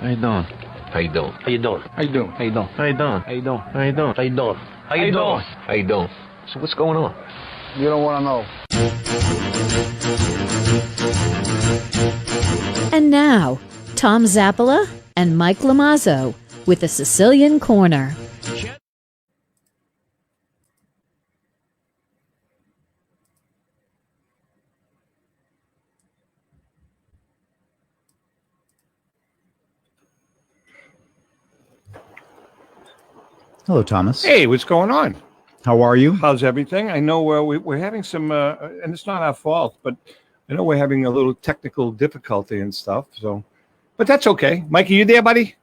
How you doing? How you doing? How you doing? How you doing? How you doing? How you doing? How you doing? How you doing? How you doing? How you doing? How you doing? So what's going on? You don't want to know. And now, Tom Zappala and Mike Lamazzo with the Sicilian Corner. Hello, Thomas. Hey, what's going on? How are you? How's everything? I know we're having some, and it's not our fault, but I know we're having a little technical difficulty and stuff. So, but that's okay. Mike, are you there, buddy?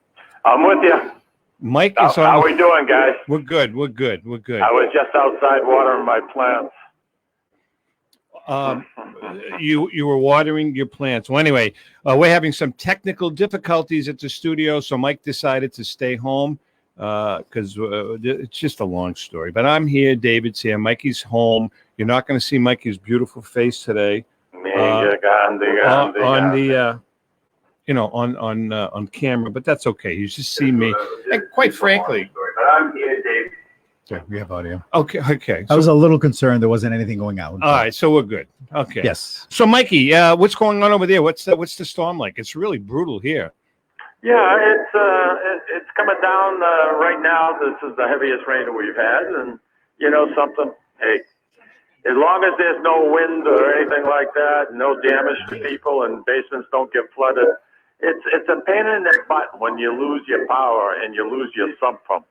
I'm with you. Mike is on. How we doing, guys? We're good. We're good. We're good. I was just outside watering my plants. You were watering your plants. Well, anyway, we're having some technical difficulties at the studio, so Mike decided to stay home because it's just a long story. But I'm here. David's here. Mikey's home. You're not going to see Mikey's beautiful face today on camera, but that's okay. You just see me. And quite frankly, but I'm here, Dave. Okay, we have audio. okay. I was a little concerned there wasn't anything going out. All right, so we're good. Okay. Yes. So, Mikey, what's going on over there? What's the storm like? It's really brutal here. Yeah, it's coming down right now. This is the heaviest rain that we've had, and you know something. Hey, as long as there's no wind or anything like that, no damage to people, and basements don't get flooded, it's a pain in the butt when you lose your power and you lose your sump pump.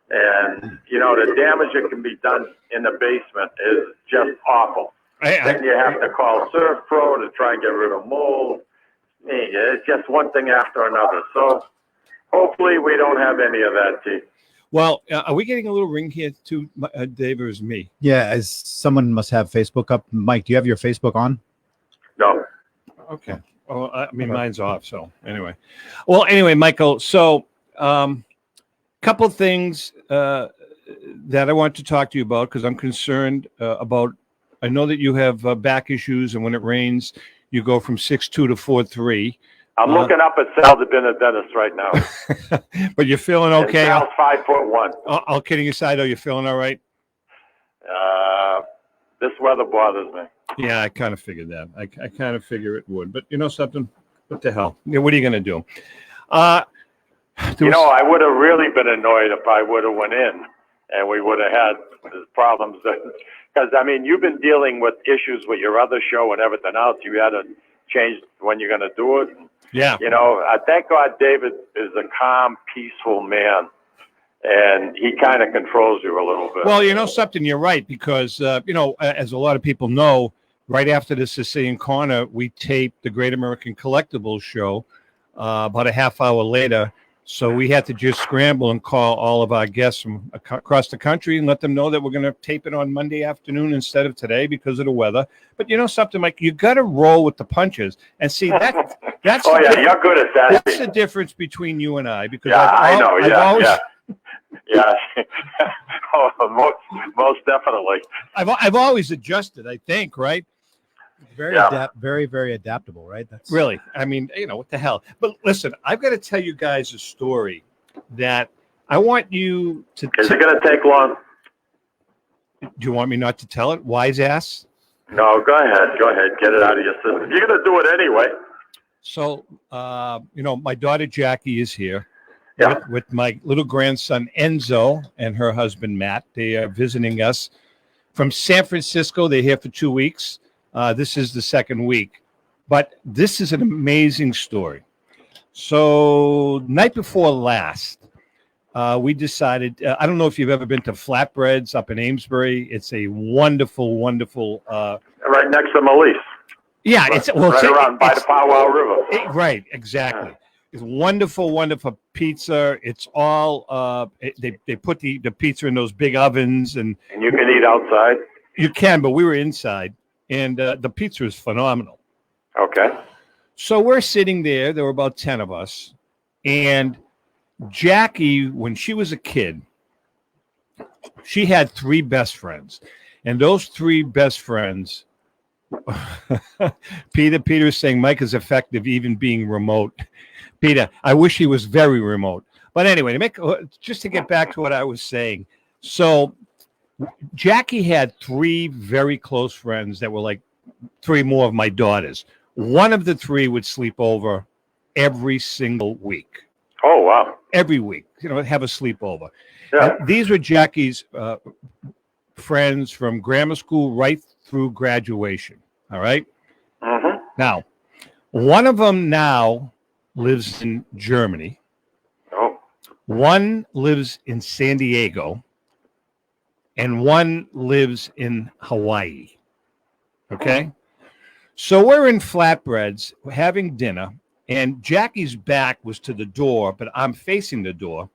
And, you know, the damage that can be done in the basement is just awful. Then you have to call Surf Pro to try and get rid of mold. It's just one thing after another. So hopefully we don't have any of that, T. Well, are we getting a little ring here too, Dave, or is it me? Yeah, as someone must have Facebook up. Mike, do you have your Facebook on? No. Okay. Well, I mean, mine's off. So anyway. Well, anyway, Michael, so couple things that I want to talk to you about because I'm concerned about. I know that you have back issues, and when it rains, you go from 6'2" to 4'3". I'm looking up at Sal the dentist right now. But you're feeling okay? And Sal's 5'1". All kidding aside, though, you're feeling all right? This weather bothers me. Yeah, I kind of figured that. I kind of figure it would. But you know something? What the hell? What are you going to do? I would have really been annoyed if I would have went in and we would have had problems. Because, I mean, you've been dealing with issues with your other show and everything else. You had to change when you're going to do it. Yeah. You know, I thank God David is a calm, peaceful man. And he kind of controls you a little bit. Well, you know something, you're right, because, as a lot of people know, right after the Sicilian Corner, we taped the Great American Collectibles show about a half hour later. So we had to just scramble and call all of our guests from across the country and let them know that we're going to tape it on Monday afternoon instead of today because of the weather. But you know something, Mike, you got to roll with the punches and see that's you're good at that. That's the difference between you and I because most definitely. I've always adjusted, I think, right? Very, very adaptable, right? That's really, I mean, what the hell? But listen, I've got to tell you guys a story that I want you to. Is it going to take long? Do you want me not to tell it? Wise ass. No, go ahead. Get it out of your system. You're going to do it anyway. So, my daughter Jackie is here. Yeah. With my little grandson Enzo and her husband Matt. They are visiting us from San Francisco. They're here for 2 weeks. This is the second week, but this is an amazing story. So night before last, we decided, I don't know if you've ever been to Flatbreads up in Amesbury. It's a wonderful, wonderful. Right next to Melise. Yeah. Around by the Powwow River. Right. Exactly. It's wonderful, wonderful pizza. It's all, they put the pizza in those big ovens and you can eat outside. You can, but we were inside. And the pizza is phenomenal. Okay. So we're sitting there. There were about 10 of us. And Jackie, when she was a kid, she had 3 best friends. And those 3 best friends, Peter's saying Mike is effective even being remote. Peter, I wish he was very remote. But anyway, just to get back to what I was saying. So Jackie had 3 very close friends that were like 3 more of my daughters. One of the 3 would sleep over every single week. Oh, wow. Every week, have a sleepover. Yeah. And these were Jackie's friends from grammar school right through graduation. All right. Mm-hmm. Now, one of them now lives in Germany. Oh. One lives in San Diego. And one lives in Hawaii. Okay. So we're in Flatbreads, we're having dinner, and Jackie's back was to the door, but I'm facing the door.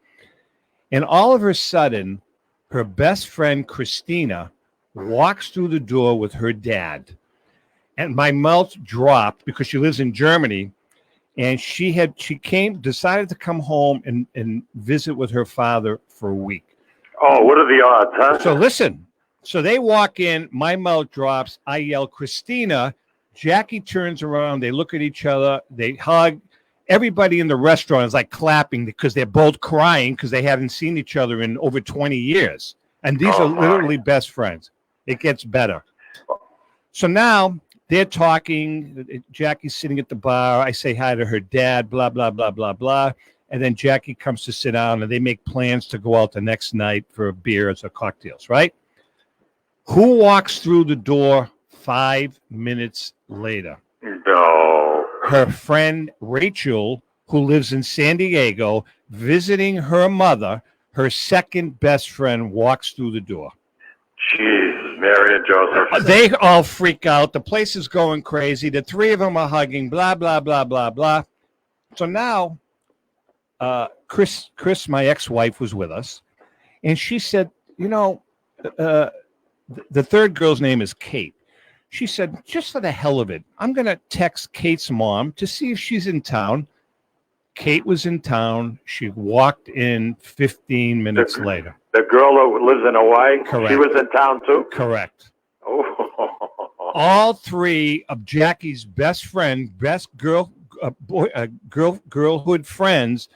And all of a sudden, her best friend, Christina, walks through the door with her dad. And my mouth dropped because she lives in Germany. And she decided to come home and visit with her father for a week. Oh, what are the odds, huh? So listen. So they walk in, my mouth drops. I yell, Christina. Jackie turns around. They look at each other. They hug. Everybody in the restaurant is like clapping because they're both crying because they haven't seen each other in over 20 years. And these are literally best friends. It gets better. So now they're talking. Jackie's sitting at the bar. I say hi to her dad, blah, blah, blah, blah, blah. And then Jackie comes to sit down and they make plans to go out the next night for beers or cocktails, right? Who walks through the door 5 minutes later? No. Her friend Rachel, who lives in San Diego, visiting her mother. Her second best friend walks through the door. Jeez, Mary and Joseph. They all freak out. The place is going crazy. The 3 of them are hugging, blah, blah, blah, blah, blah. So now Chris, my ex-wife, was with us. And she said, the third girl's name is Kate. She said, just for the hell of it, I'm going to text Kate's mom to see if she's in town. Kate was in town. She walked in 15 minutes later. The girl that lives in Hawaii? Correct. She was in town too? Correct. Oh. All 3 of Jackie's best friend, best girlhood friends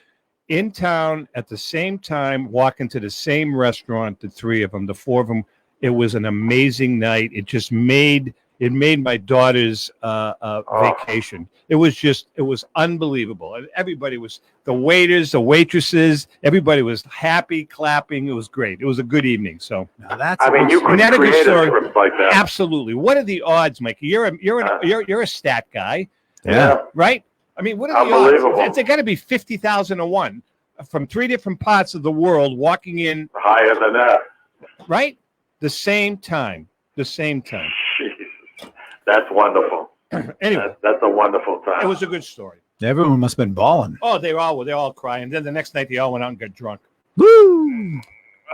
in town at the same time, walking to the same restaurant, the 3 of them, the 4 of them. It was an amazing night. It just made my daughter's vacation. It was unbelievable. And everybody was, the waiters, the waitresses, everybody was happy, clapping. It was great. It was a good evening. So You could create a trip like that. Absolutely. What are the odds, Mikey? You're a stat guy. Yeah. Right? I mean, what are the Unbelievable. odds? It's got to be 50,000 to 1 from 3 different parts of the world walking in. Higher than that. Right? The same time. Jesus. That's wonderful. Anyway. That's a wonderful time. It was a good story. Everyone must have been balling. Oh, they all crying. Then the next night they all went out and got drunk. Woo!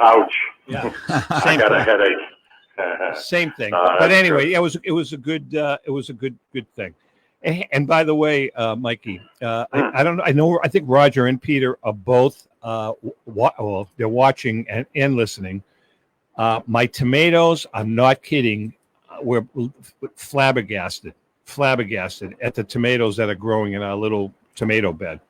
Ouch. Yeah. I got a headache. Same thing. That's But anyway, good. it was a good thing. And by the way, Mikey, I think Roger and Peter are both they're watching and listening. My tomatoes, I'm not kidding, we're flabbergasted at the tomatoes that are growing in our little tomato bed.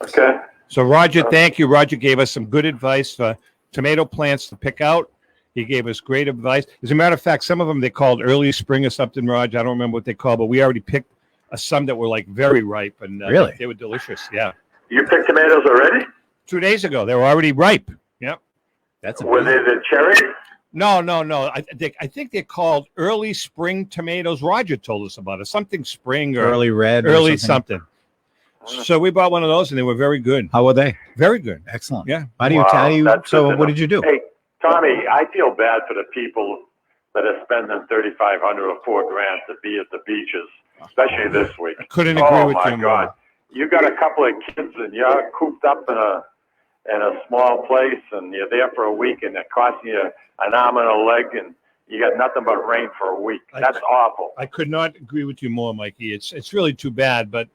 Okay. So Roger, thank you. Roger gave us some good advice for tomato plants to pick out. He gave us great advice. As a matter of fact, some of them they called early spring or something, Roger. I don't remember what they called, but we already picked some that were like very ripe, and really, they were delicious. Yeah. You picked tomatoes already? 2 days ago, they were already ripe. Yep. Were they the cherry? No. I think they're called early spring tomatoes. Roger told us about it. Something spring or early red, early something. So we bought one of those, and they were very good. How were they? Very good. Excellent. Yeah. How do you? So what did you do? Hey, Tommy, I feel bad for the people that are spending $3,500 or $4,000 to be at the beaches, especially this week. Couldn't agree with you more. Oh my God! You got a couple of kids, and you're cooped up in a small place, and you're there for a week, and it costs you an arm and a leg, and you got nothing but rain for a week. That's awful. I could not agree with you more, Mikey. It's really too bad, but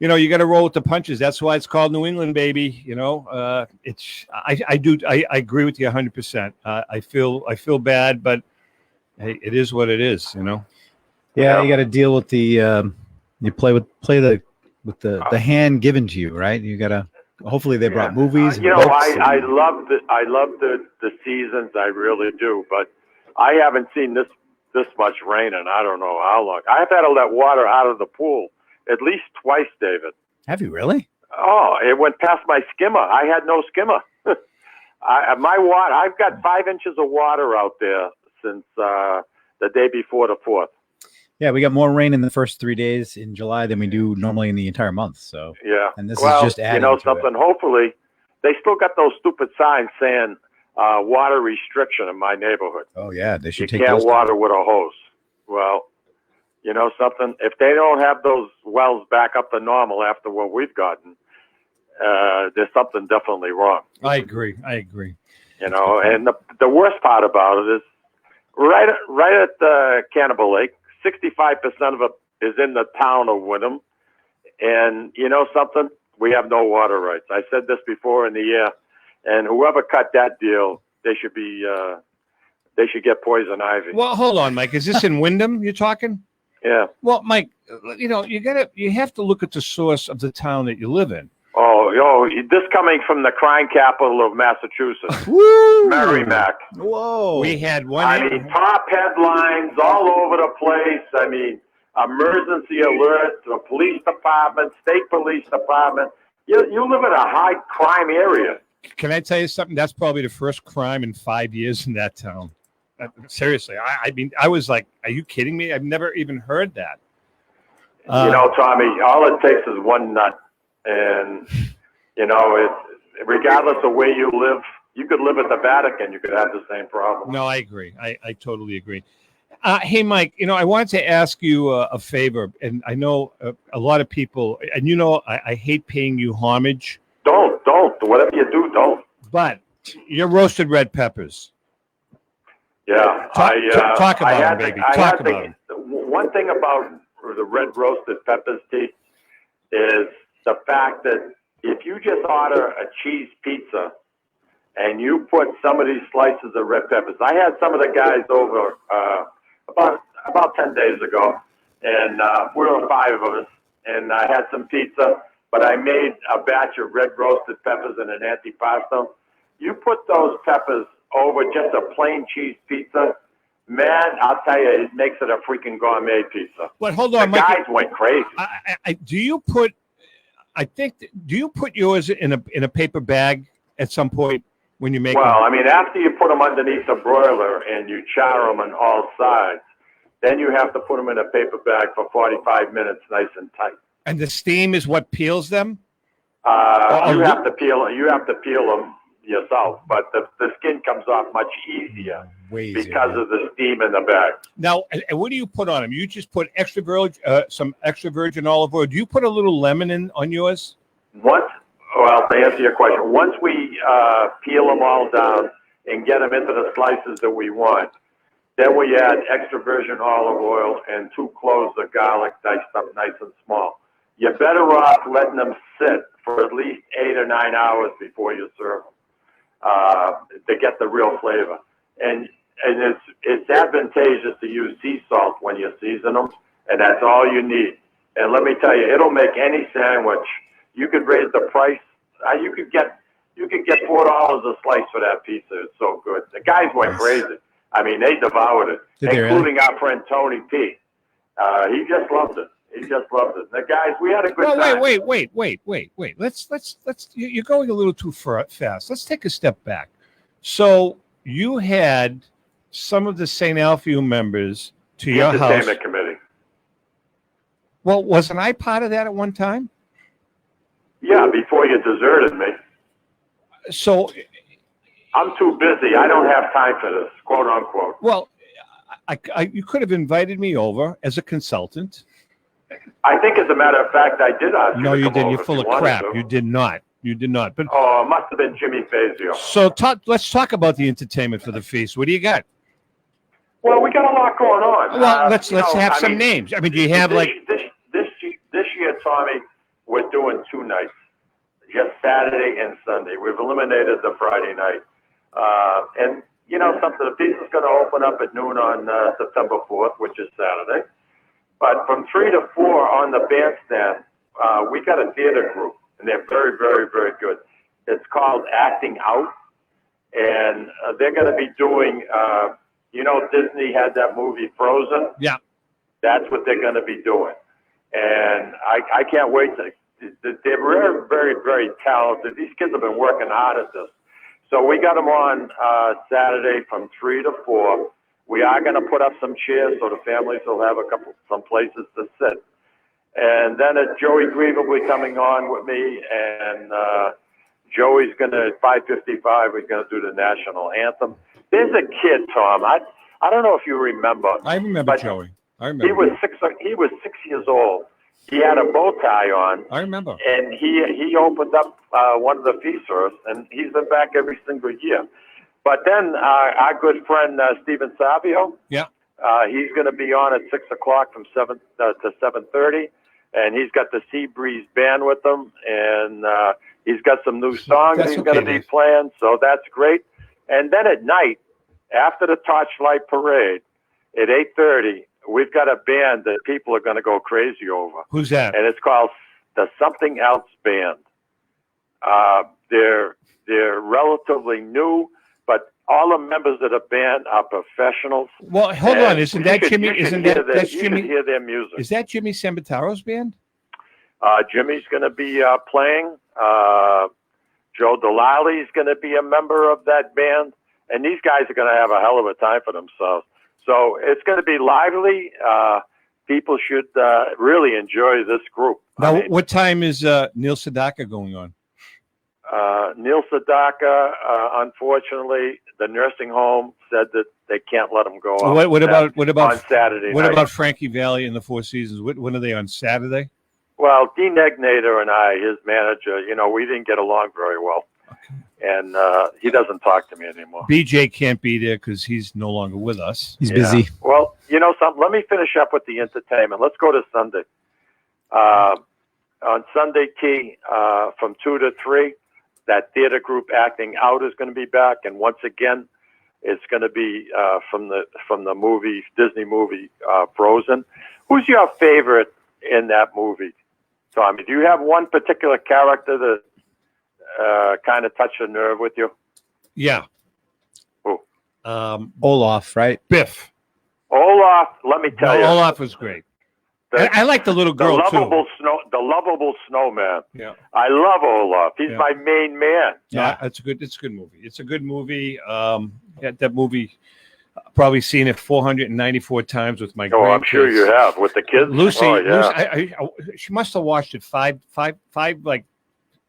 you got to roll with the punches. That's why it's called New England, baby. I agree with you 100%. I feel bad, but hey, it is what it is. Yeah, you got to deal with the you play the with the hand given to you, right? You gotta. Hopefully, they brought movies. And You know, books I and- love the seasons. I really do, but I haven't seen this much rain in I don't know how long. I've had to let water out of the pool at least twice, David. Have you really? Oh, it went past my skimmer. I had no skimmer. My water. I've got 5 inches of water out there since the day before the 4th. Yeah, we got more rain in the first 3 days in July than we do normally in the entire month. So Yeah. and this well, is just adding you know to something. it. Hopefully, they still got those stupid signs saying water restriction in my neighborhood. Oh yeah, they You should take can't those down. water with a hose. Well, you know something. If they don't have those wells back up to normal after what we've gotten, there's something definitely wrong. I agree. You know, and the worst part about it is right at the Cannibal Lake, 65% of it is in the town of Wyndham. And you know something? We have no water rights. I said this before in the year, and whoever cut that deal, they should get poison ivy. Well, hold on, Mike. Is this in Wyndham you're talking? Yeah. Well, Mike, you know, you have to look at the source of the town that you live in. Oh, this coming from the crime capital of Massachusetts, Woo! Merrimack. Whoa! We had one. I mean, top headlines all over the place. I mean, emergency alert to a police department, state police department. You live in a high crime area. Can I tell you something? That's probably the first crime in 5 years in that town. Seriously, I mean, I was like, "Are you kidding me?" I've never even heard that. You know, Tommy, all it takes is one nut, and you know, regardless of where you live, you could live at the Vatican, you could have the same problem. No, I agree. I totally agree. Hey, Mike, you know, I wanted to ask you a favor, and I know a lot of people, and you know, I hate paying you homage. Don't. Whatever you do, don't. But your roasted red peppers. Yeah, Talk about them, baby. Talk about them. One thing about the red roasted peppers, T, is the fact that if you just order a cheese pizza and you put some of these slices of red peppers, I had some of the guys over about 10 days ago, and we were 5 of us, and I had some pizza, but I made a batch of red roasted peppers and an antipasto. You put those peppers over just a plain cheese pizza, man, I'll tell you, it makes it a freaking gourmet pizza. But hold The on, Mike. guys went crazy. Do you put yours in a paper bag at some point when you make Well, them? I mean, after you put them underneath the broiler and you char them on all sides, then you have to put them in a paper bag for 45 minutes, nice and tight. And the steam is what peels them? You have to peel them yourself, but the skin comes off much easier because of the steam in the bag. Now, and what do you put on them? You just put some extra virgin olive oil. Do you put a little lemon on yours? Well, to answer your question, once we peel them all down and get them into the slices that we want, then we add extra virgin olive oil and 2 cloves of garlic diced up nice and small. You're better off letting them sit for at least 8 or 9 hours before you serve them to get the real flavor. And it's advantageous to use sea salt when you season them, and that's all you need. And let me tell you, it'll make any sandwich. You could raise the price. You could get $4 a slice for that pizza. It's so good. The guys went crazy. I mean, they devoured it, including our friend Tony P. He just loved it. The guys, we had a good time. Wait. Let's. You're going a little too fast. Let's take a step back. So you had some of the St. Alfio members to your house. Entertainment committee. Well, wasn't I part of that at one time? Yeah, before you deserted me. So I'm too busy. I don't have time for this, quote unquote. Well, you could have invited me over as a consultant. I think, as a matter of fact, I did ask you. No, to you come didn't. over You're if full you of wanted crap. to. You did not. But Oh, it must have been Jimmy Fazio. so let's talk about the entertainment for the feast. What do you got? Well, we got a lot going on. Well, let's have some names. I mean, do you have this year, Tommy? We're doing 2 nights, just Saturday and Sunday. We've eliminated the Friday night, and you know something. The pizza's going to open up at noon on September 4th, which is Saturday. But from 3 to 4 on the bandstand, we got a theater group, and they're very, very, very good. It's called Acting Out, and they're going to be doing, Disney had that movie Frozen. Yeah. That's what they're going to be doing. And I can't wait to, they're very, very, very talented. These kids have been working hard at this. So we got them on Saturday from 3 to 4. We are going to put up some chairs so the families will have some places to sit. And then Joey Grieve will be coming on with me, and Joey's going to, at 5:55, we're going to do the national anthem. There's a kid, Tom. I don't know if you remember. I remember but Joey. I He remember. was 6 years old. He had a bow tie on. I remember. And he opened up one of the feasts for us, and he's been back every single year. But then our good friend Steven Savio, Yeah. he's going to be on at 6 o'clock from 7 to 7:30, and he's got the Sea Breeze band with him, and he's got some new songs That's he's okay, going to be Dave. playing, so that's great. And then at night, after the Torchlight Parade, at 8:30, we've got a band that people are going to go crazy over. Who's that? And it's called the Something Else Band. They're relatively new, but all the members of the band are professionals. Well, hold on. Isn't that Jimmy? Isn't that that's you Jimmy? should hear their music. Is that Jimmy Sambataro's band? Jimmy's going to be playing. Joe Delali is going to be a member of that band, and these guys are going to have a hell of a time for themselves. So it's going to be lively. People should really enjoy this group. Now, I mean, what time is Neil Sedaka going on? Neil Sedaka, unfortunately, the nursing home said that they can't let him go out. What about on Saturday what night? about Frankie Valli and the Four Seasons? When are they on Saturday? Well, Dean Egnator and I, his manager, we didn't get along very well. Okay. And he doesn't talk to me anymore. BJ can't be there because he's no longer with us. He's busy. Well, something. Let me finish up with the entertainment. Let's go to Sunday. On Sunday Key, from 2 to 3, that theater group Acting Out is going to be back, and once again, it's going to be from the movie Disney movie Frozen. Who's your favorite in that movie, Tommy? Do you have one particular character that kind of touched a nerve with you? Yeah. Who? Olaf, right? Biff. Olaf. Let me tell you, Olaf was great. I like the little girl too. The lovable snowman. Yeah. I love Olaf. He's Yeah. my main man. Yeah, it's a good movie. It's a good movie. That movie, probably seen it 494 times with my grandkids. Oh, I'm sure you have with the kids. Lucy, Oh, yeah. Lucy she must have watched it five like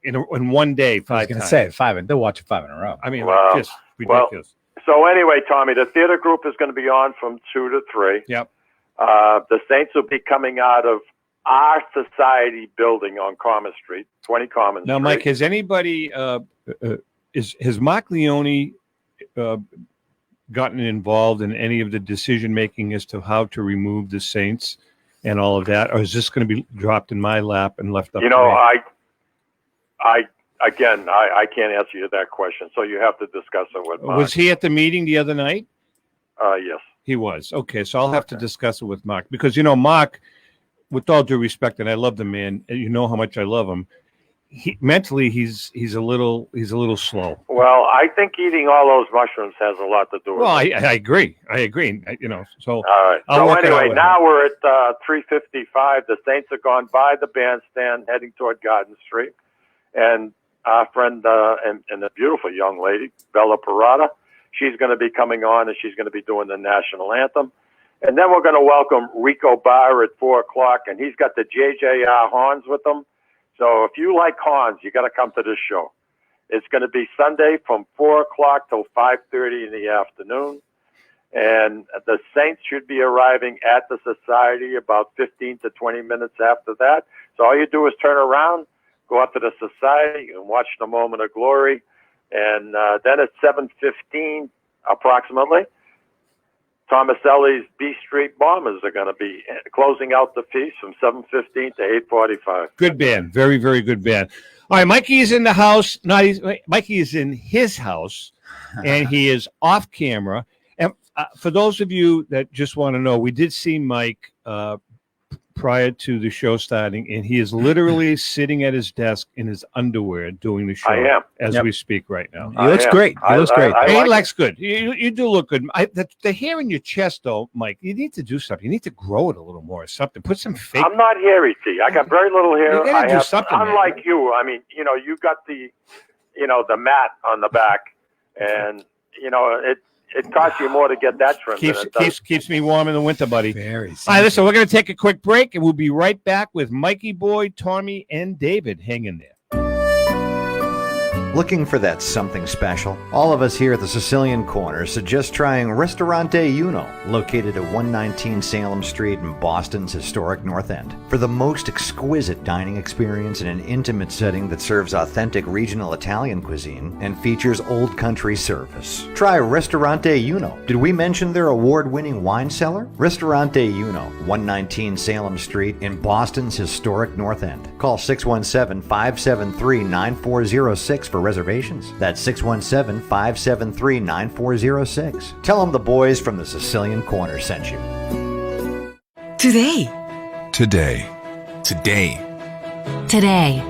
in one day. I was Five going to times. say 5, and they'll watch it 5 in a row. I mean, Wow. just ridiculous. So anyway, Tommy, the theater group is going to be on from 2 to 3. Yep. The Saints will be coming out of our society building on Common Street, 20 Common Now, Street. Mike, has anybody has Mark Leone gotten involved in any of the decision making as to how to remove the Saints and all of that, or is this going to be dropped in my lap and left up? to me? I can't answer you that question, so you have to discuss it with Mark. Was he at the meeting the other night? Yes. He was. Okay, so I'll have to discuss it with Mark because Mark, with all due respect, and I love the man, and you know how much I love him. Mentally, he's a little slow. Well, I think eating all those mushrooms has a lot to do with Well, it. I agree. So All right. I'll So work it out anyway, with now we're at 3:55. The Saints have gone by the bandstand, heading toward Garden Street, and our friend and the beautiful young lady Bella Parada, she's going to be coming on, and she's going to be doing the national anthem. And then we're going to welcome Rico Barr at 4 o'clock, and he's got the JJR horns with him. So if you like horns, you got to come to this show. It's going to be Sunday from 4 o'clock till 5:30 in the afternoon. And the Saints should be arriving at the Society about 15 to 20 minutes after that. So all you do is turn around, go up to the Society, and watch the moment of glory. And then at 7:15 approximately, Tomaselli's B Street Bombers are going to be closing out the feast from 7:15 to 8:45. good band, very, very good band. All right, Mikey is in the house. Mikey is in his house, and he is off camera. And for those of you that just want to know, we did see Mike prior to the show starting, and he is literally sitting at his desk in his underwear doing the show I am. as Yep. we speak right now. He looks am. great. He looks great. I He like looks good. You do look good. The hair in your chest, though, Mike, you need to do something. You need to grow it a little more or something. Put some fake. I'm not hairy, T. I got very little hair. You gotta I do have, something, man. unlike you, I mean, you know, you got the mat on the back, and you know it costs you more to get that trimmed. than it does. Keeps me warm in the winter, buddy. Very. All right, listen, we're going to take a quick break, and we'll be right back with Mikey Boy, Tommy, and David. Hang in there. Looking for that something special? All of us here at the Sicilian Corner suggest trying Ristorante Uno, located at 119 Salem Street in Boston's historic North End. For the most exquisite dining experience in an intimate setting that serves authentic regional Italian cuisine and features old country service. Try Ristorante Uno. Did we mention their award-winning wine cellar? Ristorante Uno, 119 Salem Street in Boston's historic North End. Call 617-573-9406 for reservations. That's 617-573-9406. Tell them the boys from the Sicilian Corner sent you. Today,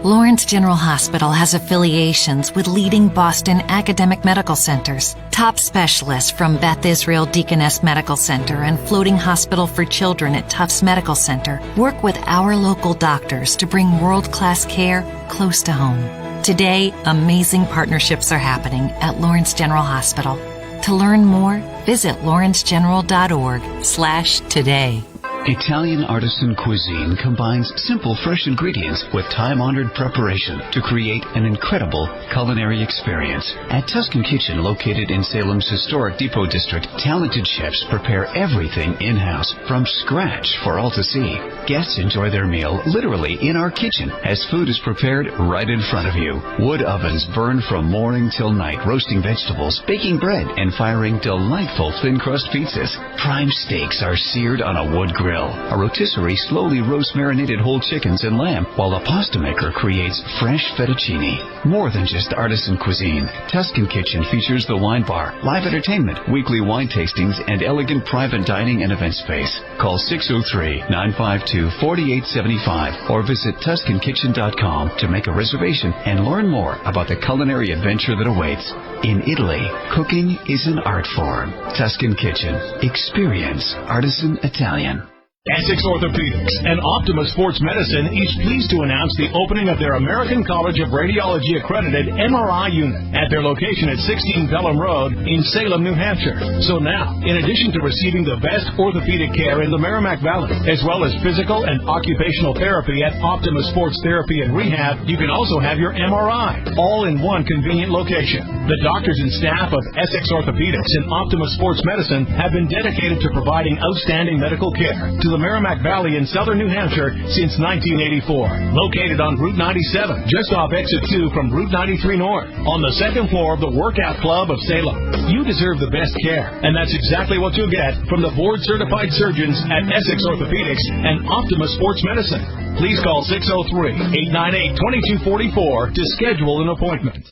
Lawrence General Hospital has affiliations with leading Boston academic medical centers. Top specialists from Beth Israel Deaconess Medical Center and Floating Hospital for Children at Tufts Medical Center work with our local doctors to bring world-class care close to home. Today, amazing partnerships are happening at Lawrence General Hospital. To learn more, visit lawrencegeneral.org/today. Italian artisan cuisine combines simple, fresh ingredients with time-honored preparation to create an incredible culinary experience. At Tuscan Kitchen, located in Salem's historic Depot District, talented chefs prepare everything in-house from scratch for all to see. Guests enjoy their meal literally in our kitchen as food is prepared right in front of you. Wood ovens burn from morning till night, roasting vegetables, baking bread, and firing delightful thin-crust pizzas. Prime steaks are seared on a wood grill. A rotisserie slowly roasts marinated whole chickens and lamb, while a pasta maker creates fresh fettuccine. More than just artisan cuisine, Tuscan Kitchen features the wine bar, live entertainment, weekly wine tastings, and elegant private dining and event space. Call 603-952-4875 or visit TuscanKitchen.com to make a reservation and learn more about the culinary adventure that awaits. In Italy, cooking is an art form. Tuscan Kitchen. Experience artisan Italian. Essex Orthopedics and Optima Sports Medicine is pleased to announce the opening of their American College of Radiology accredited MRI unit at their location at 16 Pelham Road in Salem, New Hampshire. So now, in addition to receiving the best orthopedic care in the Merrimack Valley, as well as physical and occupational therapy at Optima Sports Therapy and Rehab, you can also have your MRI, all in one convenient location. The doctors and staff of Essex Orthopedics and Optima Sports Medicine have been dedicated to providing outstanding medical care to the Merrimack Valley in southern New Hampshire since 1984. Located on Route 97, just off Exit 2 from Route 93 North, on the second floor of the Workout Club of Salem. You deserve the best care, and that's exactly what you'll get from the board-certified surgeons at Essex Orthopedics and Optima Sports Medicine. Please call 603-898-2244 to schedule an appointment.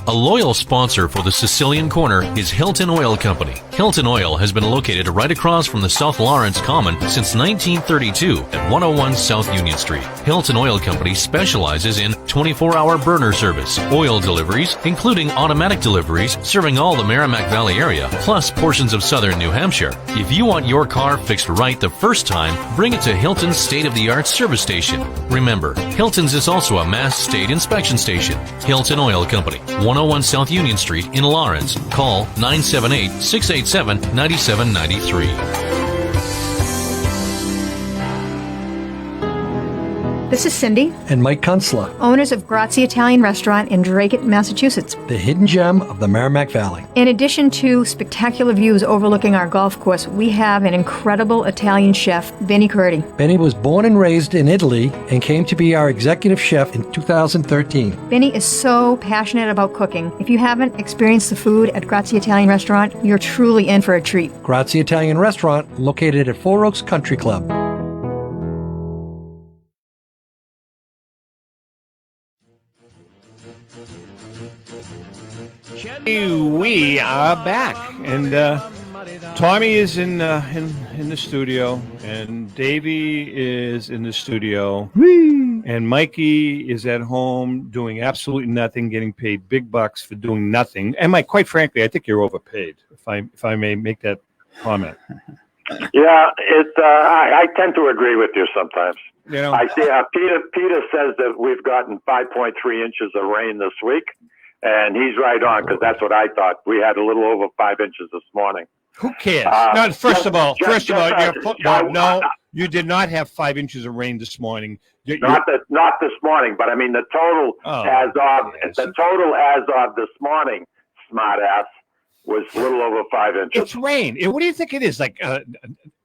A loyal sponsor for the Sicilian Corner is Hilton Oil Company. Hilton Oil has been located right across from the South Lawrence Common since 1932 at 101 South Union Street. Hilton Oil Company specializes in 24-hour burner service, oil deliveries, including automatic deliveries serving all the Merrimack Valley area, plus portions of southern New Hampshire. If you want your car fixed right the first time, bring it to Hilton's state-of-the-art service station. Remember, Hilton's is also a Mass State inspection station. Hilton Oil Company, 101 South Union Street in Lawrence. Call 978-687-9793. This is Cindy and Mike Kunstler, owners of Grazie Italian Restaurant in Dracut, Massachusetts, the hidden gem of the Merrimack Valley. In addition to spectacular views overlooking our golf course, we have an incredible Italian chef, Benny Curti. Benny was born and raised in Italy and came to be our executive chef in 2013. Benny is so passionate about cooking. If you haven't experienced the food at Grazie Italian Restaurant, you're truly in for a treat. Grazie Italian Restaurant, located at Four Oaks Country Club. We are back, and Tommy is in the studio, and Davey is in the studio, and Mikey is at home doing absolutely nothing, getting paid big bucks for doing nothing. And Mike, quite frankly, I think you're overpaid. If I may make that comment. Yeah, I tend to agree with you sometimes. You know, I see. Peter says that we've gotten 5.3 inches of rain this week, and he's right on because that's what I thought. We had a little over 5 inches this morning. Who cares? No, first of all, you did not have 5 inches of rain this morning. Not this morning, but I mean the total as of this morning, smartass, was a little over 5 inches. It's rain. What do you think it is? Like,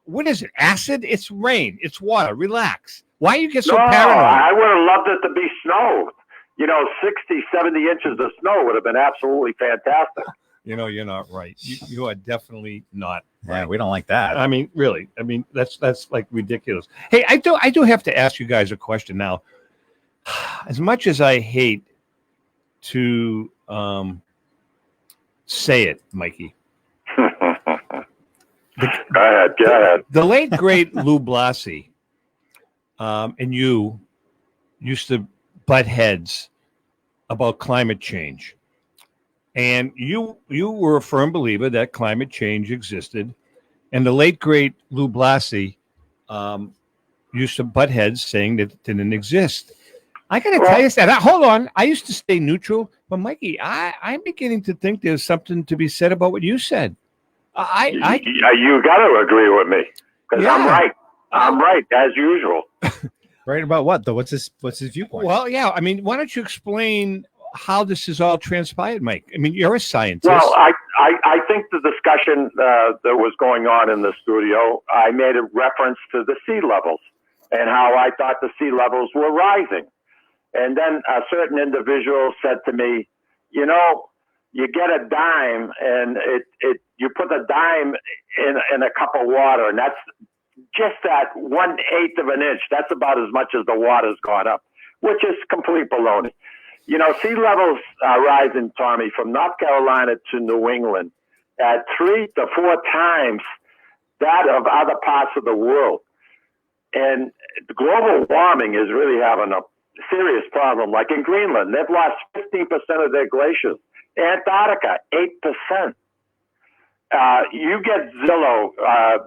what is it? Acid? It's rain. It's water. Relax. Why you get so paranoid? I would have loved it to be snow. 60, 70 inches of snow would have been absolutely fantastic. You're not right. You are definitely not right. Yeah, we don't like that. I mean, really. I mean, that's like ridiculous. Hey, I do have to ask you guys a question now. As much as I hate to say it, Mikey. Go ahead. The late great Lou Blasi and you used to butt heads about climate change. And you were a firm believer that climate change existed. And the late, great Lou Blasi used to butt heads saying that it didn't exist. I got to tell you that. Hold on. I used to stay neutral. But, Mikey, I'm beginning to think there's something to be said about what you said. You got to agree with me because I'm right. I'm right, as usual. Right about what, though? What's his viewpoint? Well, yeah. I mean, why don't you explain how this is all transpired, Mike? I mean, you're a scientist. Well, I think the discussion that was going on in the studio, I made a reference to the sea levels and how I thought the sea levels were rising. And then a certain individual said to me, you get a dime and you put a dime in a cup of water, and that's just that 1/8 of an inch. That's about as much as the water's gone up, which is complete baloney. Sea levels are rising, Tommy, from North Carolina to New England at 3 to 4 times that of other parts of the world. And global warming is really having a serious problem. Like in Greenland, they've lost 15% of their glaciers. Antarctica, 8%. You get Zillow.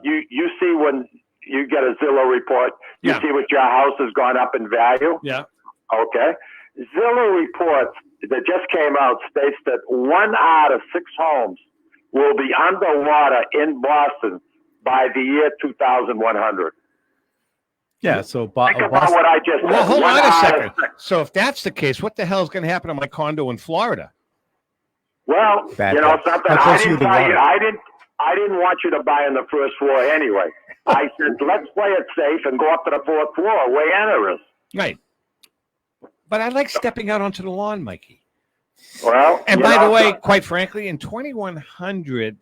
You see when you get a Zillow report, you see what your house has gone up in value. Yeah. Okay. Zillow reports that just came out states that 1 out of 6 homes will be underwater in Boston by the year 2100. Yeah, so think about what I just said. Well, hold on a second. So if that's the case, what the hell is going to happen to my condo in Florida? Well, something I didn't want you to buy on the first floor anyway. I said, let's play it safe and go up to the 4th floor where Anna is. Right. But I like stepping out onto the lawn, Mikey. Well, and by the way, quite frankly, in 2100,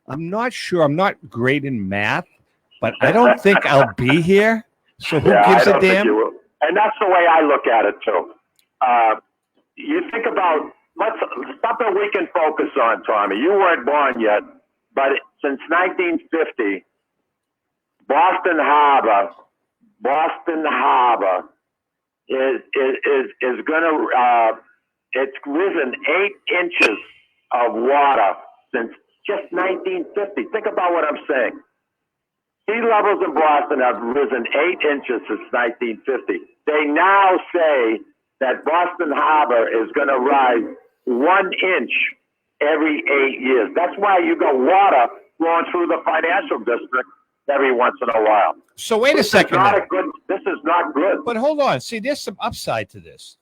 I'm not sure. I'm not great in math, but I don't think I'll be here. So who gives a damn? And that's the way I look at it too. You think about something we can focus on, Tommy. You weren't born yet, but since 1950, Boston Harbor is going to. It's risen 8 inches of water since just 1950. Think about what I'm saying. Sea levels in Boston have risen 8 inches since 1950. They now say that Boston Harbor is going to rise 1 inch every 8 years. That's why you got water flowing through the financial district every once in a while. So wait a second. This is not good. But hold on. See, there's some upside to this.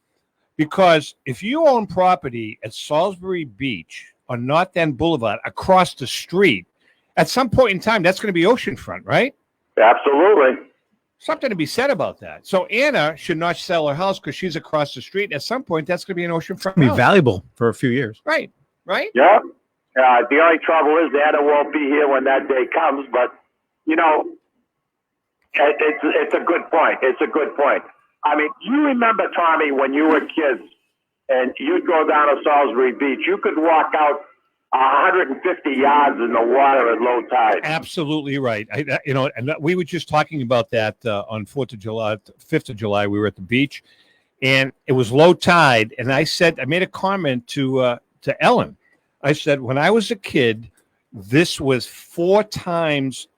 Because if you own property at Salisbury Beach on North End Boulevard across the street, at some point in time, that's going to be oceanfront, right? Absolutely. Something to be said about that. So Anna should not sell her house because she's across the street. At some point, that's going to be an oceanfront Be house. valuable for a few years. Right. Right? Yeah. The only trouble is Anna won't be here when that day comes. But, it's a good point. It's a good point. I mean, you remember, Tommy, when you were kids and you'd go down to Salisbury Beach, you could walk out 150 yards in the water at low tide. Absolutely right. And we were just talking about that on 5th of July. We were at the beach, and it was low tide. And I made a comment to Ellen. I said, when I was a kid, this was 4 times,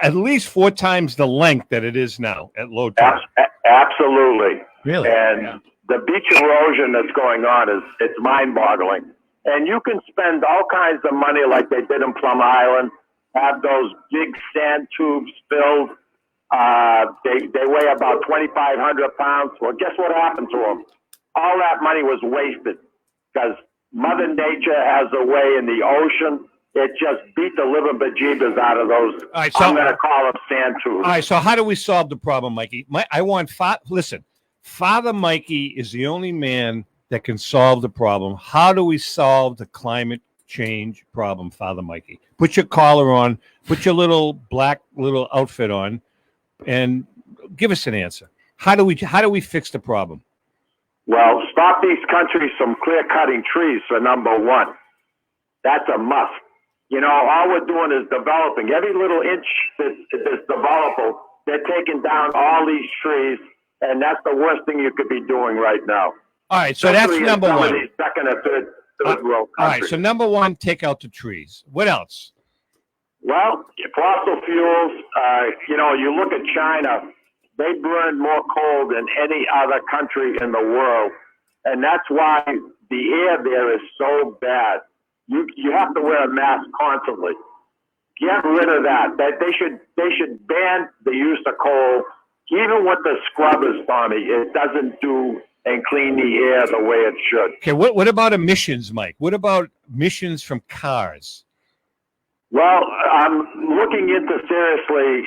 at least 4 times the length that it is now at low tide. Absolutely. Really? And the beach erosion that's going on it's mind-boggling. And you can spend all kinds of money like they did in Plum Island, have those big sand tubes filled. They weigh about 2,500 pounds. Well, guess what happened to them? All that money was wasted because Mother Nature has a way in the ocean. It just beat the living bejeebers out of those. I'm going to call them sand tubes. All right, so how do we solve the problem, Mikey? Listen, Father Mikey is the only man that can solve the problem. How do we solve the climate change problem, Father Mikey? Put your collar on, put your little black little outfit on, and give us an answer. How do we fix the problem? Well, stop these countries from clear-cutting trees for number one. That's a must. You know, all we're doing is developing. Every little inch that's developable, they're taking down all these trees, and that's the worst thing you could be doing right now. All right, so that's number one. Second or third world countries. All right, so number one, take out the trees. What else? Well, fossil fuels, you look at China, they burn more coal than any other country in the world. And that's why the air there is so bad. You have to wear a mask constantly. Get rid of that. They should ban the use of coal. Even with the scrubbers, Tommy, it doesn't do and clean the air the way it should. Okay, what about emissions, Mike? What about emissions from cars? Well, I'm looking into seriously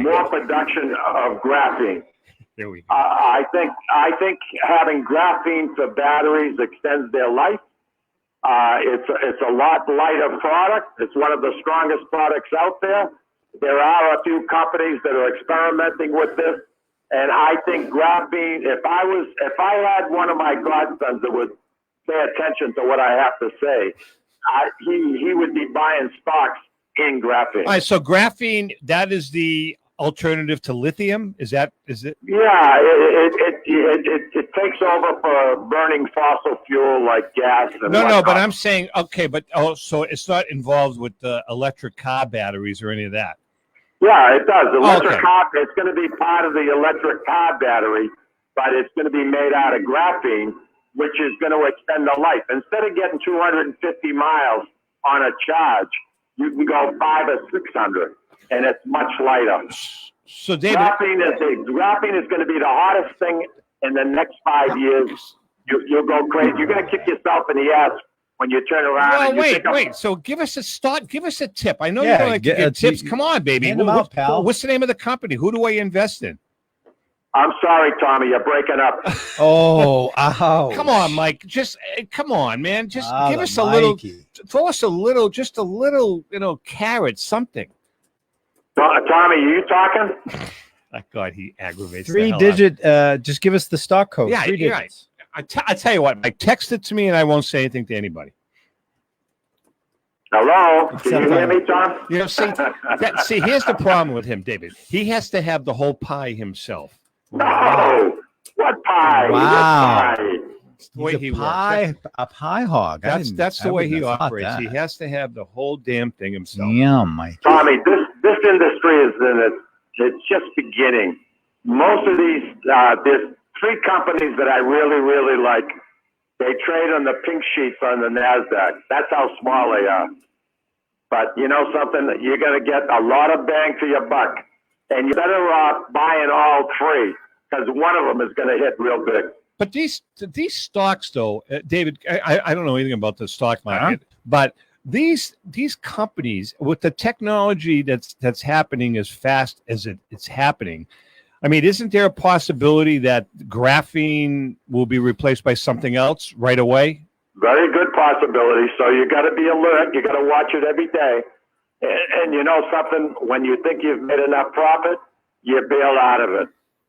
more production of graphene. There we go. I think having graphene for batteries extends their life. It's a lot lighter product. It's one of the strongest products out there. There are a few companies that are experimenting with this, and I think graphene. If I had one of my godsons that would pay attention to what I have to say, he would be buying stocks in graphene. All right, so graphene, that is the alternative to lithium? Is it? Yeah, it takes over for burning fossil fuel like gas. And No, but I'm saying, okay, so it's not involved with the electric car batteries or any of that. Yeah, it does. Electric car, it's going to be part of the electric car battery, but it's going to be made out of graphene, which is going to extend the life. Instead of getting 250 miles on a charge, you can go 500 or 600, and it's much lighter. So, David, graphene is going to be the hottest thing in the next 5 years. You'll go crazy. You're going to kick yourself in the ass when you turn around. Well, wait. So give us a start. Give us a tip. I know you don't like to get tips. Come on, baby. What's the name of the company? Who do I invest in? I'm sorry, Tommy. You're breaking up. Oh, ouch. Come on, Mike. Just come on, man. Just give us a little. Throw us a little, just a little, carrot, something. Tommy, are you talking? God, he aggravates. 3-digit. Just give us the stock code. Yeah, 3 digits. Right. I tell you what, Mike, text it to me, and I won't say anything to anybody. Hello, can you hear me, Tom? See, here's the problem with him, David. He has to have the whole pie himself. No, what pie? Wow. What pie? That's the way he works. A pie hog. That's the way he operates. He has to have the whole damn thing himself. Yeah, Mike. Tommy, this industry is it's just beginning. Most of these, there's 3 companies that I really, really like. They trade on the pink sheets on the NASDAQ. That's how small they are. But you know something? You're going to get a lot of bang for your buck. And you're better off buying all 3 because one of them is going to hit real big. But these stocks, though, David, I don't know anything about the stock market, but these companies with the technology that's happening as fast as it's happening, I mean, isn't there a possibility that graphene will be replaced by something else right away? Very good possibility. So you got to be alert. You got to watch it every day. And you know something? When you think you've made enough profit, you bail out of it.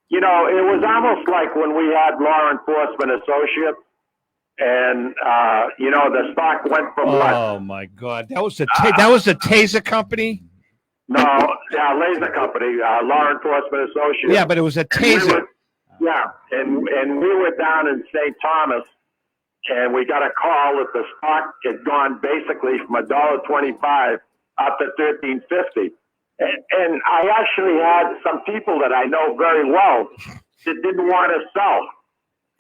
You know, it was almost like when we had law enforcement associates, And, the stock went from what? Oh my God, that was the Taser company. No, Laser Company, Law Enforcement Associates. Yeah, but it was a Taser. And we were down in St. Thomas, and we got a call that the stock had gone basically from $1.25 up to $13.50. And I actually had some people that I know very well that didn't want to sell.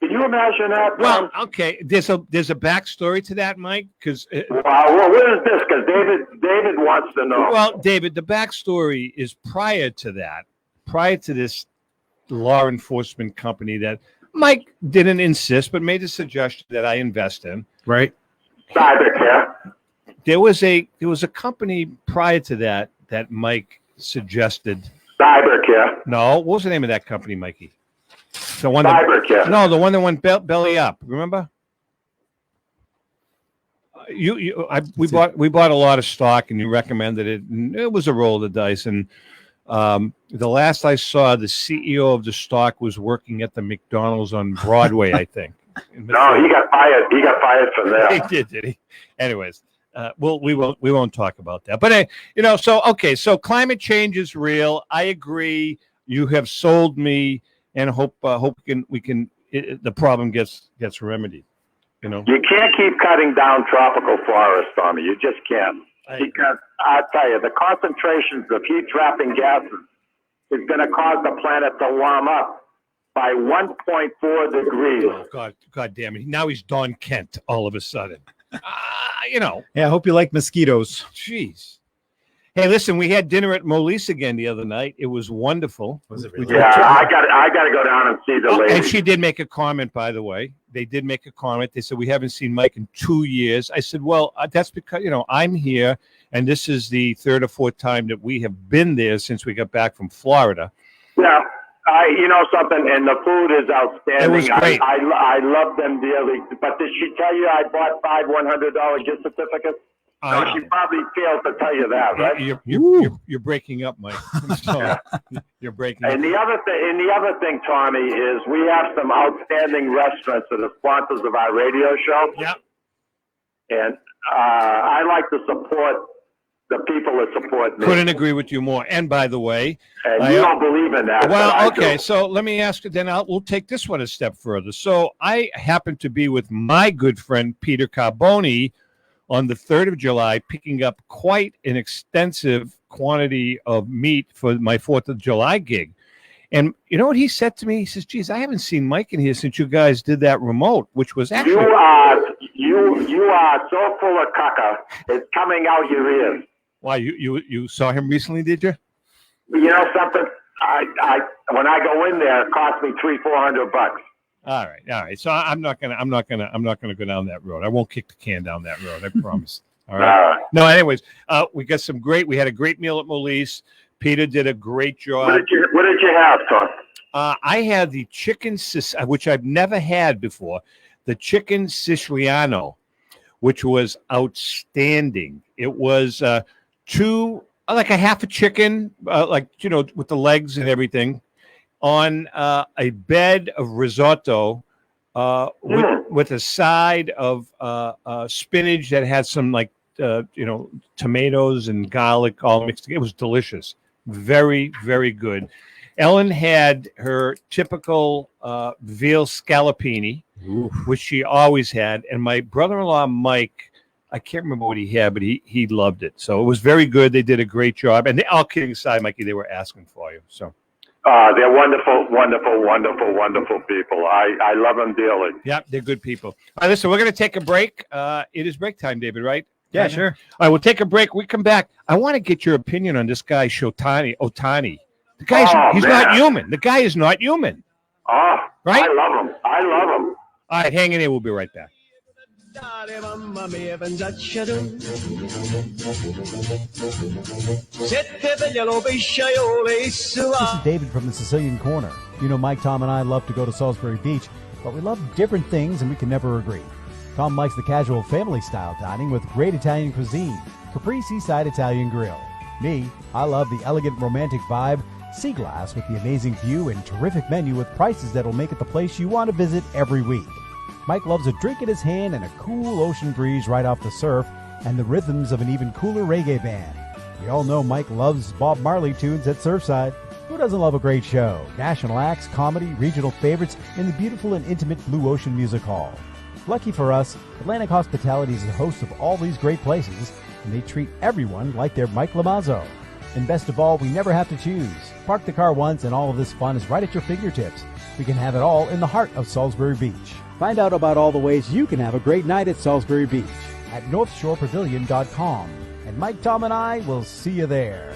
Can you imagine that? Well, okay. There's a backstory to that, Mike. Because well, what is this? Because David wants to know. Well, David, the backstory is prior to this law enforcement company that Mike didn't insist, but made a suggestion that I invest in. Right. Cybercare. There was a company prior to that Mike suggested. Cybercare. No, what was the name of that company, Mikey? The one Cybercare. No, the one that went belly up. Remember? We bought a lot of stock, and you recommended it. And it was a roll of the dice. And the last I saw, the CEO of the stock was working at the McDonald's on Broadway, I think. No, he got fired. He got fired from there. He did he? Anyways, we won't talk about that. But so climate change is real. I agree. You have sold me. And hope the problem gets remedied. You can't keep cutting down tropical forests, Tommy. You just can't. Because I tell you, the concentrations of heat-trapping gases is going to cause the planet to warm up by 1.4 degrees. Oh, God damn it! Now he's Don Kent all of a sudden. Yeah, I hope you like mosquitoes. Jeez. Hey, listen, we had dinner at Molise again the other night. It was wonderful. Was it really? Yeah, I got to go down and see the lady. And she did make a comment, by the way. They did make a comment. They said, we haven't seen Mike in 2 years. I said, well, that's because, I'm here, and this is the third or fourth time that we have been there since we got back from Florida. Yeah, something, and the food is outstanding. It was great. I love them dearly. But did she tell you I bought 5 $100 gift certificatives? No, she probably failed to tell you that, right? You're breaking up, Mike. I'm sorry. You're breaking up. And the other thing, Tommy, is we have some outstanding restaurants that are sponsors of our radio show. Yeah. And I like to support the people that support me. Couldn't agree with you more. And by the way, and you don't believe in that. Well, okay. So let me ask you. Then we'll take this one a step further. So I happen to be with my good friend Peter Carboni on the 3rd of July, picking up quite an extensive quantity of meat for my 4th of July gig. And you know what he said to me? He says, geez, I haven't seen Mike in here since you guys did that remote, which was actually... You are so full of caca, it's coming out your ears. Why, you saw him recently, did you? You know something? When I go in there, it costs me $300-400. All right. So I'm not gonna go down that road. I won't kick the can down that road. I promise. All right. No. Anyways, we had a great meal at Molise. Peter did a great job. What did you have, Tom? I had the chicken, which I've never had before. The chicken Siciliano, which was outstanding. It was like a half a chicken, with the legs and everything, on a bed of risotto with a side of spinach that had some tomatoes and garlic all mixed together. It was delicious. Very, very good. Ellen had her typical veal scallopini, which she always had. And my brother-in-law, Mike, I can't remember what he had, but he loved it. So it was very good. They did a great job. And all kidding aside, Mikey, they were asking for you. So. They're wonderful, wonderful, wonderful, wonderful people. I love them dearly. Yeah, they're good people. All right, listen, we're going to take a break. It is break time, David, right? Yeah, sure. All right, we'll take a break. We come back. I want to get your opinion on this guy, Ohtani. The guy's he's not human. The guy is not human. Oh, right? I love him. All right, hang in there. We'll be right back. This is David from the Sicilian Corner. You know, Mike, Tom, and I love to go to Salisbury Beach, but we love different things and we can never agree. Tom likes the casual family-style dining with great Italian cuisine, Capri Seaside Italian Grill. Me, I love the elegant romantic vibe, Sea Glass with the amazing view and terrific menu with prices that'll make it the place you want to visit every week. Mike loves a drink in his hand and a cool ocean breeze right off the surf and the rhythms of an even cooler reggae band. We all know Mike loves Bob Marley tunes at Surfside. Who doesn't love a great show? National acts, comedy, regional favorites in the beautiful and intimate Blue Ocean Music Hall. Lucky for us, Atlantic Hospitality is the host of all these great places, and they treat everyone like they're Mike Lamazzo. And best of all, we never have to choose. Park the car once and all of this fun is right at your fingertips. We can have it all in the heart of Salisbury Beach. Find out about all the ways you can have a great night at Salisbury Beach at NorthshorePavilion.com. And Mike, Tom, and I will see you there.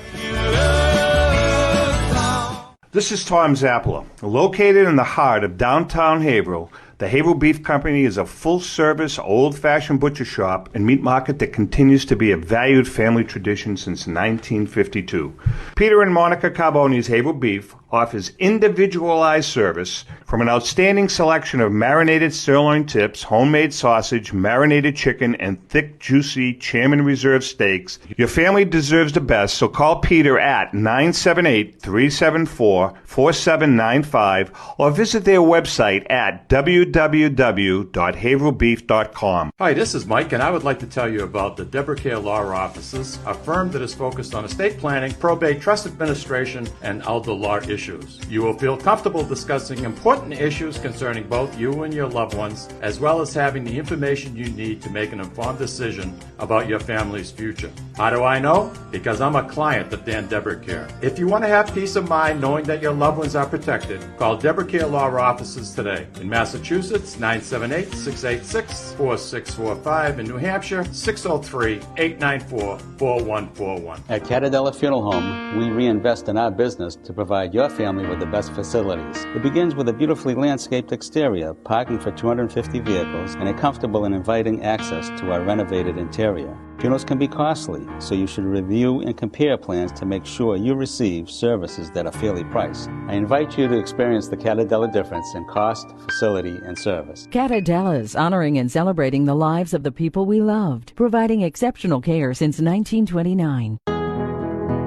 This is Tom Zappala. Located in the heart of downtown Haverhill, the Haverhill Beef Company is a full-service, old-fashioned butcher shop and meat market that continues to be a valued family tradition since 1952. Peter and Monica Carboni's Haverhill Beef offers individualized service from an outstanding selection of marinated sirloin tips, homemade sausage, marinated chicken, and thick, juicy Chairman Reserve steaks. Your family deserves the best, so call Peter at 978-374-4795 or visit their website at www.haverhillbeef.com. Hi, this is Mike, and I would like to tell you about the Deborah Care Law Offices, a firm that is focused on estate planning, probate, trust administration, and elder law issues. You will feel comfortable discussing important issues concerning both you and your loved ones, as well as having the information you need to make an informed decision about your family's future. How do I know? Because I'm a client of Dan Deborah Care. If you want to have peace of mind knowing that your loved ones are protected, call Deborah Care Law Offices today. In Massachusetts, 978-686-4645. In New Hampshire, 603-894-4141. At Catadella Funeral Home, we reinvest in our business to provide your family with the best facilities. It begins with a beautifully landscaped exterior, parking for 250 vehicles, and a comfortable and inviting access to our renovated interior. Funerals can be costly, so you should review and compare plans to make sure you receive services that are fairly priced. I invite you to experience the Catadella difference in cost, facility, and service. Catadella's honoring and celebrating the lives of the people we loved, providing exceptional care since 1929.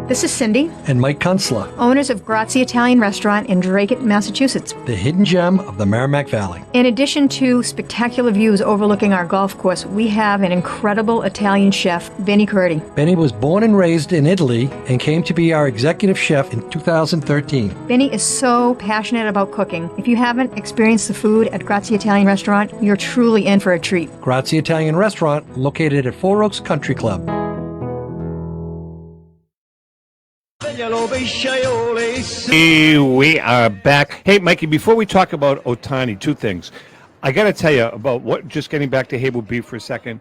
This is Cindy, And Mike Kunstler, owners of Grazie Italian Restaurant in Dracut, Massachusetts. the hidden gem of the Merrimack Valley. In addition to spectacular views overlooking our golf course, we have an incredible Italian chef, Benny Curti. Benny was born and raised in Italy and came to be our executive chef in 2013. Benny is so passionate about cooking. If you haven't experienced the food at Grazie Italian Restaurant, you're truly in for a treat. Grazie Italian Restaurant, located at Four Oaks Country Club. We are back. Hey, Mikey, before we talk about Otani, two things. I got to tell you about just getting back to Haverhill Beef for a second.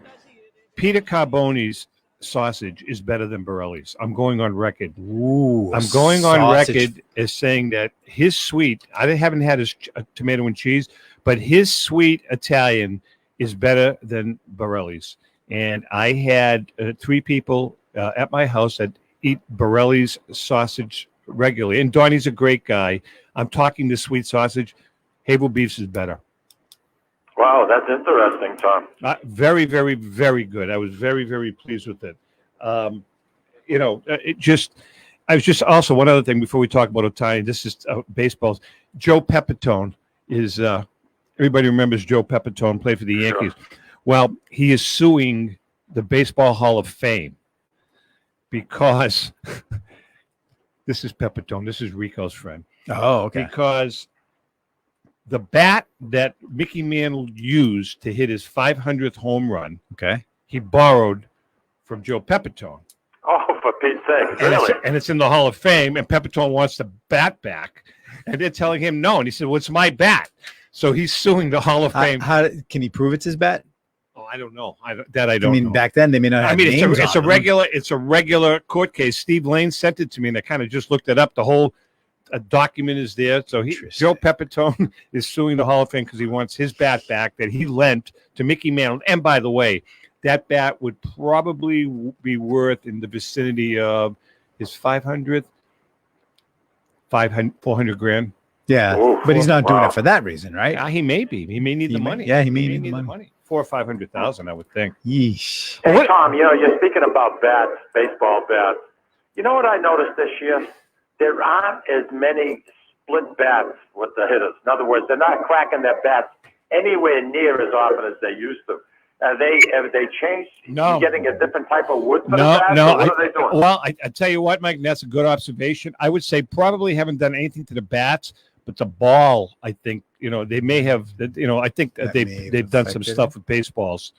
Peter Carboni's sausage is better than Borelli's. I'm going on record. Ooh, I'm going on sausage. record as saying that his sweet, I haven't had his tomato and cheese, but his sweet Italian is better than Borelli's. And I had 3 people at my house that eat Borelli's sausage regularly. And Donnie's a great guy. I'm talking the sweet sausage. Haverhill Beef's is better. Wow, that's interesting, Tom. Very, very, very good. I was very, very pleased with it. I was just also one other thing before we talk about Otani. This is baseball. Joe Pepitone is, everybody remembers Joe Pepitone, played for the Yankees. Sure. Well, he is suing the Baseball Hall of Fame because this is Pepitone. This is Rico's friend. Oh, okay. Because the bat that Mickey Mantle used to hit his 500th home run, he borrowed from Joe Pepitone. Oh, for Pete's sake, really? And it's in the Hall of Fame, and Pepitone wants the bat back. And they're telling him no. And he said, well, it's my bat. So he's suing the Hall of Fame. How can he prove it's his bat? Oh, I don't know. I don't know. Back then they may not have it's a regular court case. Steve Lane sent it to me, and I kind of just looked it up. The whole document is there. So Joe Pepitone is suing the Hall of Fame because he wants his bat back that he lent to Mickey Mantle. And by the way, that bat would probably be worth in the vicinity of his 400 grand. Yeah, but he's not doing it for that reason, right? He may be. He may need the money. Yeah, he may need the money. 400,000 or 500,000, I would think. Yeesh. Hey, Tom, you're speaking about bats, baseball bats. You know what I noticed this year? There aren't as many split bats with the hitters. In other words, they're not cracking their bats anywhere near as often as they used to. Have they changed? No. Getting a different type of wood for the No, bats, no. or what are they doing? Well, I tell you what, Mike, that's a good observation. I would say probably haven't done anything to the bats, but the ball, I think, they may have, I think that they've done some stuff with baseballs.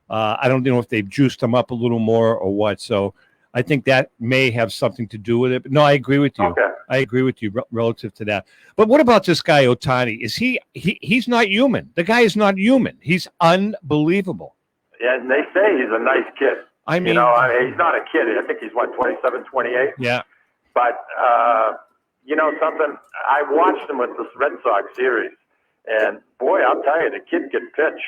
I don't know if they've juiced them up a little more or what. So I think that may have something to do with it. But no, I agree with you. Okay. I agree with you relative to that. But what about this guy Ohtani? Is he's not human? The guy is not human. He's unbelievable. Yeah, and they say he's a nice kid. I mean, he's not a kid. I think he's 27, 28. Yeah. But something. I watched him with this Red Sox series, and boy, I'll tell you, the kid can pitch.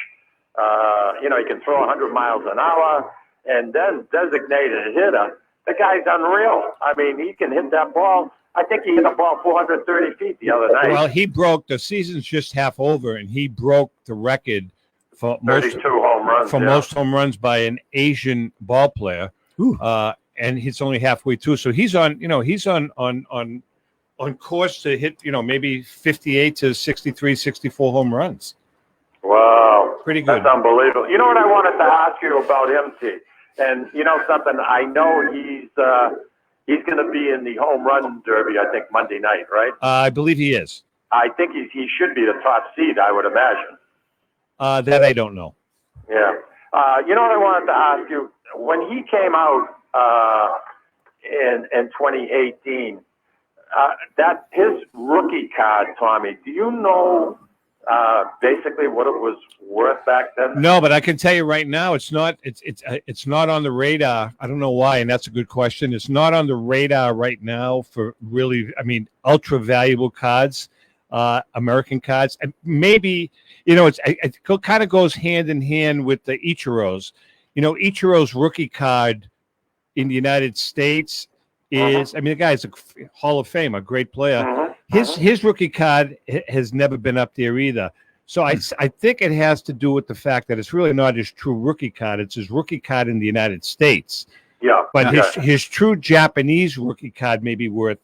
He can throw 100 miles an hour, and then designated hitter. The guy's unreal. I mean, he can hit that ball. I think he hit a ball 430 feet the other night. Well, he broke the season's just half over, and he broke the record for 32 home runs. most home runs by an Asian ball player. And he's only halfway through, so he's on course to hit maybe 58 to 63, 64 home runs. Wow, pretty good. That's unbelievable. You know what I wanted to ask you about him, T? And something. I know he's going to be in the home run derby. I think Monday night, right? I believe he is. I think he should be the top seed. I would imagine. That I don't know. Yeah. You know what I wanted to ask you? When he came out in 2018, that his rookie card, Tommy. Do you know basically what it was worth back then? No, but I can tell you right now, it's not. It's not on the radar. I don't know why, and that's a good question. It's not on the radar right now for really. I mean, ultra valuable cards, American cards, and maybe it kind of goes hand in hand with the Ichiro's. Ichiro's rookie card in the United States is. I mean, the guy's a Hall of Fame, a great player. His rookie card has never been up there either. So I think it has to do with the fact that it's really not his true rookie card. It's his rookie card in the United States. Yeah. But his true Japanese rookie card may be worth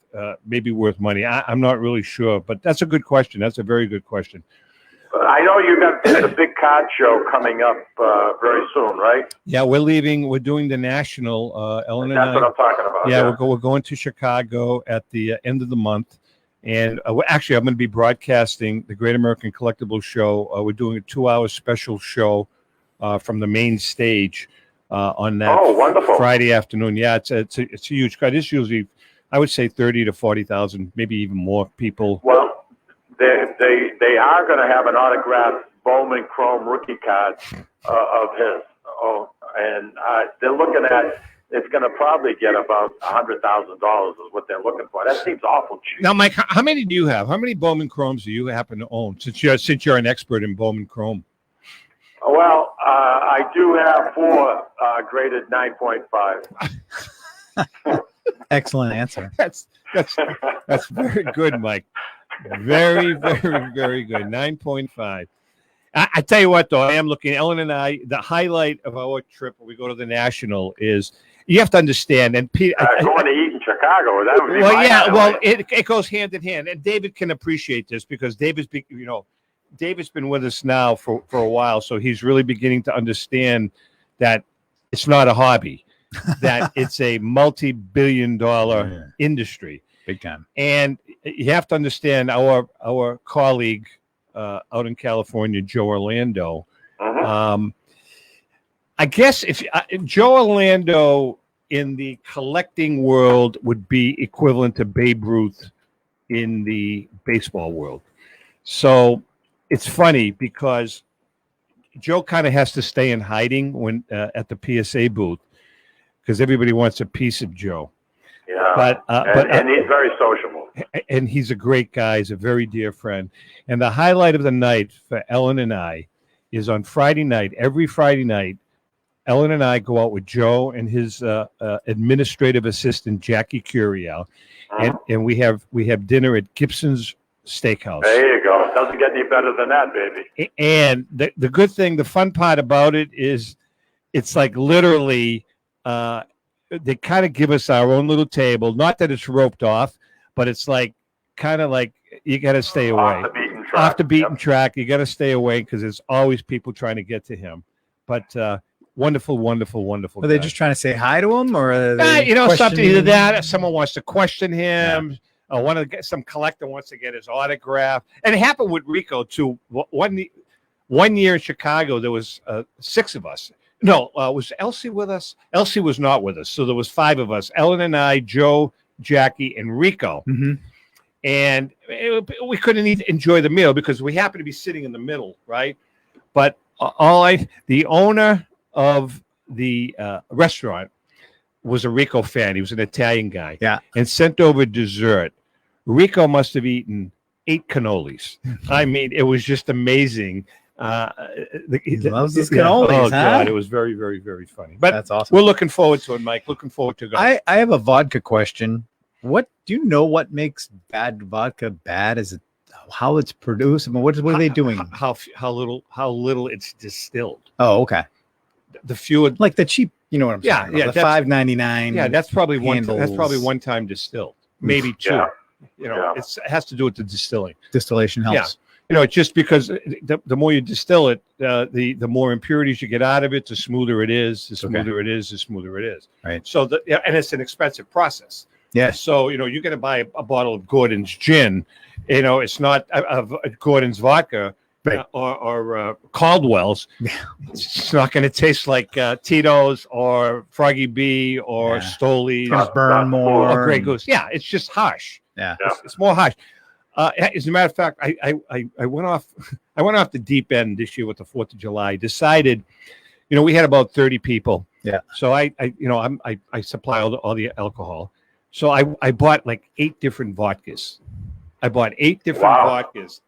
money. I'm not really sure, but that's a good question. That's a very good question. I know you got the big card show coming up very soon, right? Yeah, we're leaving. We're doing the national. Ellen and I. That's what I'm talking about. Yeah, we're going to Chicago at the end of the month. And actually, I'm going to be broadcasting the Great American Collectibles Show. We're doing a 2-hour special show from the main stage on that Friday afternoon. Yeah, it's a huge crowd. It's usually, I would say, 30 to 40,000, maybe even more people. Well, they are going to have an autographed Bowman Chrome rookie card of his. Oh, and they're looking at. It's going to probably get about $100,000 is what they're looking for. That seems awful cheap. Now, Mike, how many do you have? How many Bowman Chromes do you happen to own? Since you're an expert in Bowman Chrome. Well, I do have 4 graded 9.5. Excellent answer. That's very good, Mike. Very, very, very good. 9.5. I tell you what, though, I am looking. Ellen and I. The highlight of our trip when we go to the National is. You have to understand, and Pete. Going to eat in Chicago. That would be it goes hand in hand, and David can appreciate this because David's been with us now for a while, so he's really beginning to understand that it's not a hobby, that it's a multi-billion-dollar industry, big time. And you have to understand our colleague out in California, Joe Orlando. I guess if Joe Orlando in the collecting world would be equivalent to Babe Ruth in the baseball world. So it's funny because Joe kind of has to stay in hiding when at the PSA booth because everybody wants a piece of Joe. Yeah, but he's very sociable. And he's a great guy. He's a very dear friend. And the highlight of the night for Ellen and I is on Friday night. Every Friday night, Ellen and I go out with Joe and his administrative assistant, Jackie Curiel, and we have dinner at Gibson's Steakhouse. There you go. It doesn't get any better than that, baby. And the good thing, the fun part about it is it's like literally they kind of give us our own little table. Not that it's roped off, but it's like kind of like you got to stay away. Off the beaten track. Off the beaten track. You got to stay away because there's always people trying to get to him. But wonderful, wonderful, wonderful. Are they guy. just trying to say hi to him, or are they something questioning either him? that, or someone wants to question him. Some collector wants to get his autograph. And it happened with Rico too. One year in Chicago, there was 6 of us. No, was Elsie with us? Elsie was not with us. So there was 5 of us. Ellen and I, Joe, Jackie, and Rico. Mm-hmm. And we couldn't enjoy the meal because we happened to be sitting in the middle, right? But the owner of the restaurant was a Rico fan. He was an Italian guy. Yeah. And sent over dessert. Rico must have eaten 8 cannolis. I mean, it was just amazing. He loves his cannolis, Oh, huh? God, it was very, very, very funny. But that's awesome. We're looking forward to it, Mike. Looking forward to going. I have a vodka question. What do you know? What makes bad vodka bad? Is it how it's produced? I mean, what are they doing? How little it's distilled. Oh, okay. The fewer, like the cheap. You know what I'm saying? Yeah, the $5.99. Yeah, that's probably handles. one time distilled, maybe 2. Yeah. You know, it has to do with the distilling. Distillation helps. Yeah. You know, it's just because the more you distill it, the more impurities you get out of it, the smoother it is. The smoother it is, the smoother it is. Right. So and it's an expensive process. Yeah. So you're going to buy a bottle of Gordon's gin. You know, it's not of Gordon's vodka or Caldwell's. It's not going to taste like Tito's or Froggy B or Stoli's. It's burn more. Or Grey Goose. Yeah, it's just harsh. Yeah. It's more harsh. As a matter of fact, I went off the deep end this year with the 4th of July. Decided, we had about 30 people. Yeah. So I supply all the alcohol. So I bought like 8 different vodkas. I bought 8 different vodkas.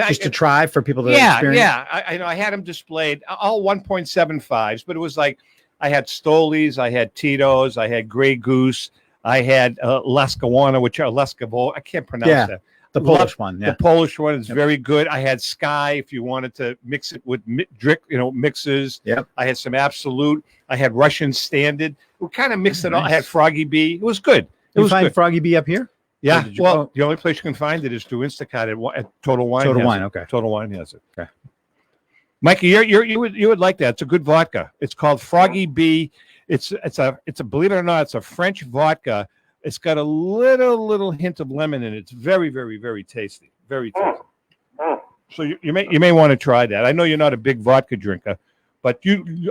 Just to try for people to experience. Yeah. I had them displayed, all 1.75s, but it was like I had Stoli's, I had Tito's, I had Grey Goose, I had Lascawana, which are Lascavo. I can't pronounce that. The Polish one, The Polish one is very good. I had Sky if you wanted to mix it with mixers. Yep. I had some Absolute. I had Russian Standard. We kind of mixed it all. I had Froggy B. It was good. You find Froggy B up here? Yeah. Well, the only place you can find it is through Instacart at Total Wine. Total has Wine, it. okay. Total Wine has it. Okay. Mikey, you would like that. It's a good vodka. It's called Froggy B. It's a believe it or not, it's a French vodka. It's got a little hint of lemon in it. It's very, very, very tasty. Very tasty. So you may want to try that. I know you're not a big vodka drinker, but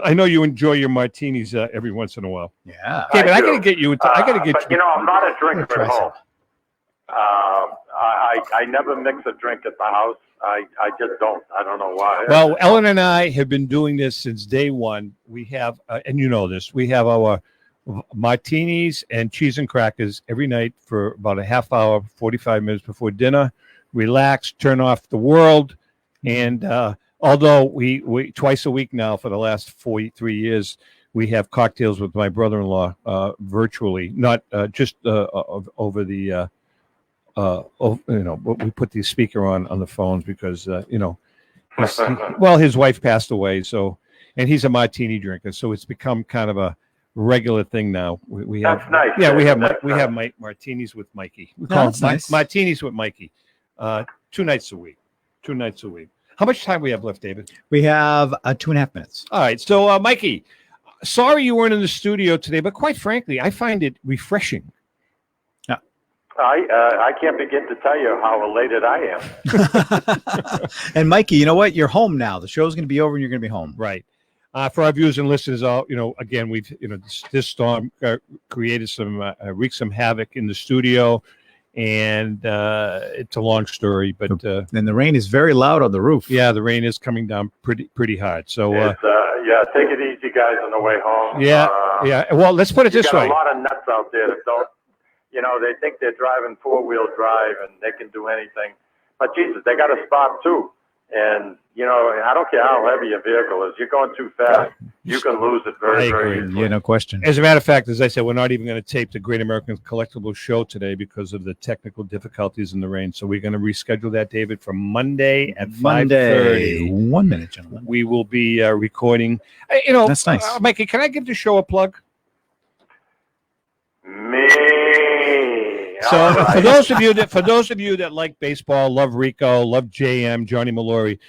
I know you enjoy your martinis every once in a while. Yeah. David, I got to get you. I got to get But, you. I'm not a drinker at home. I never mix a drink at the house. I just don't. I don't know why. Well, Ellen and I have been doing this since day one. We have, and you know this, we have our martinis and cheese and crackers every night for about a half hour, 45 minutes before dinner. Relax, turn off the world. And although we twice a week now for the last 43 years, we have cocktails with my brother-in-law virtually, not just over the, we put the speaker on the phones because, his wife passed away. So, and he's a martini drinker. So it's become kind of a regular thing now. We have, That's nice. Yeah, we have That's martinis with Mikey. We No, call that's them nice. martinis with Mikey. 2 nights a week. 2 nights a week. How much time we have left, David? We have 2.5 minutes. All right. So, Mikey, sorry you weren't in the studio today, but quite frankly, I find it refreshing. I can't begin to tell you how elated I am. And Mikey, you know what? You're home now. The show's going to be over, and you're going to be home. Right. For our viewers and listeners, again, we've this storm created wreaked some havoc in the studio, and it's a long story. But and the rain is very loud on the roof. Yeah, the rain is coming down pretty hard. So Take it easy, guys, on the way home. Yeah. Well, let's put it this way. There's a lot of nuts out there that don't. They think they're driving 4-wheel drive and they can do anything. But Jesus, they got a spot too. And, I don't care how heavy your vehicle is. You're going too fast. You can lose it very, very easily. Yeah, no question. As a matter of fact, as I said, we're not even going to tape the Great American Collectibles show today because of the technical difficulties in the rain. So we're going to reschedule that, David, for Monday at 5:30. 1 minute, gentlemen. We will be recording. That's nice. Mikey, can I give the show a plug? Me. So All right. for those of you that like baseball, love Rico, love JM, Johnny Mallory,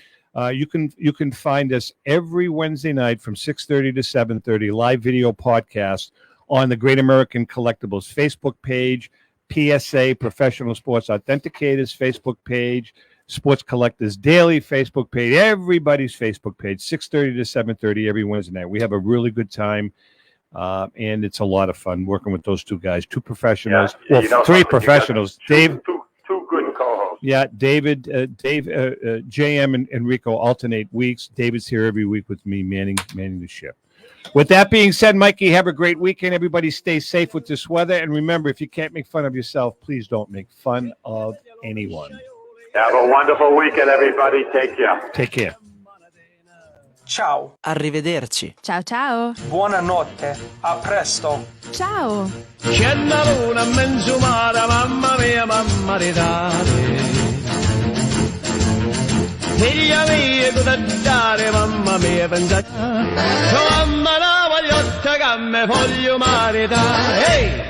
you can find us every Wednesday night from 6:30 to 7:30, live video podcast on the Great American Collectibles Facebook page, PSA Professional Sports Authenticators Facebook page, Sports Collectors Daily Facebook page, everybody's Facebook page, 6:30 to 7:30 every Wednesday night. We have a really good time. And it's a lot of fun working with those two guys, two professionals, Yeah, you know three something, you professionals. got Dave, two good co-hosts. yeah, David, JM, and Rico alternate weeks. David's here every week with me, manning the ship. With that being said, Mikey, have a great weekend. Everybody stay safe with this weather, and remember, if you can't make fun of yourself, please don't make fun of anyone. Have a wonderful weekend, everybody. Take care. Take care. Ciao. Arrivederci. Ciao ciao. Buonanotte. A presto. Ciao. C'è una luna menzumata, mamma mia, mamma di dare. Figlia mia, cosa dare, mamma mia, pensate. Mamma, la voglio che me voglio maritare. Ehi!